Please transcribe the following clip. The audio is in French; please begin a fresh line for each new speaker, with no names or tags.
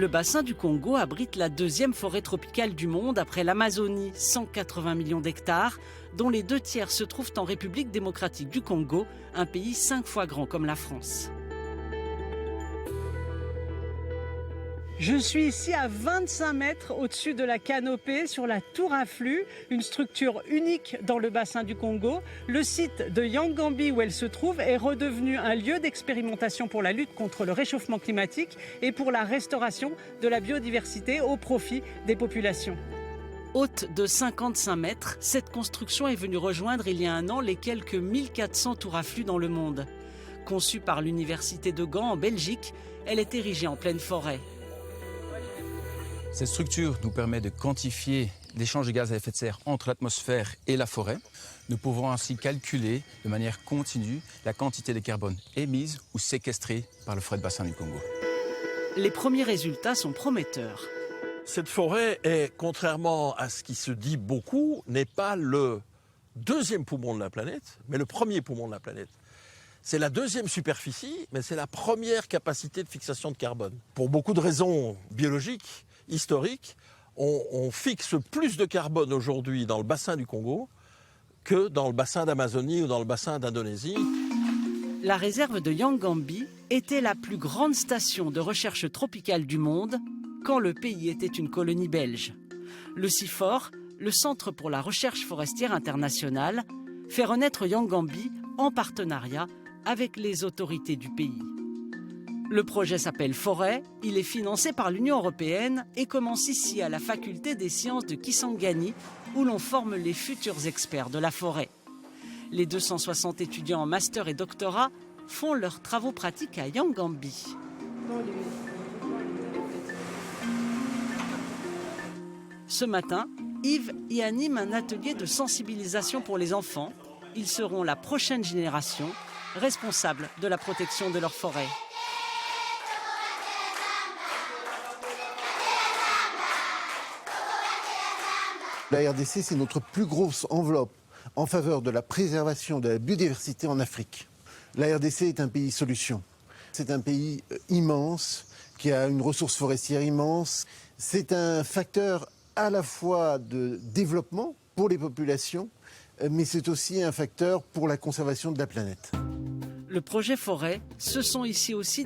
Le bassin du Congo abrite la deuxième forêt tropicale du monde après l'Amazonie, 180 millions d'hectares, dont les 2 tiers se trouvent en République démocratique du Congo, un pays 5 fois grand comme la France.
Je suis ici à 25 mètres au-dessus de la canopée sur la tour à flux, une structure unique dans le bassin du Congo. Le site de Yangambi où elle se trouve est redevenu un lieu d'expérimentation pour la lutte contre le réchauffement climatique et pour la restauration de la biodiversité au profit des populations.
Haute de 55 mètres, cette construction est venue rejoindre il y a un an les quelques 1400 tours à flux dans le monde. Conçue par l'université de Gand en Belgique, elle est érigée en pleine forêt.
Cette structure nous permet de quantifier l'échange de gaz à effet de serre entre l'atmosphère et la forêt. Nous pouvons ainsi calculer de manière continue la quantité de carbone émise ou séquestrée par le forêt de bassin du Congo.
Les premiers résultats sont prometteurs.
Cette forêt est, contrairement à ce qui se dit beaucoup, n'est pas le deuxième poumon de la planète, mais le premier poumon de la planète. C'est la deuxième superficie, mais c'est la première capacité de fixation de carbone. Pour beaucoup de raisons biologiques, historiques, on fixe plus de carbone aujourd'hui dans le bassin du Congo que dans le bassin d'Amazonie ou dans le bassin d'Indonésie.
La réserve de Yangambi était la plus grande station de recherche tropicale du monde quand le pays était une colonie belge. Le CIFOR, le Centre pour la recherche forestière internationale, fait renaître Yangambi en partenariat avec les autorités du pays. Le projet s'appelle Forêt, il est financé par l'Union européenne et commence ici à la faculté des sciences de Kisangani où l'on forme les futurs experts de la forêt. Les 260 étudiants en master et doctorat font leurs travaux pratiques à Yangambi. Ce matin, Yves y anime un atelier de sensibilisation pour les enfants. Ils seront la prochaine génération responsable de la protection de leur forêt.
La RDC, c'est notre plus grosse enveloppe en faveur de la préservation de la biodiversité en Afrique. La RDC est un pays solution. C'est un pays immense, qui a une ressource forestière immense. C'est un facteur à la fois de développement pour les populations, mais c'est aussi un facteur pour la conservation de la planète.
Le projet Forêt, ce sont ici aussi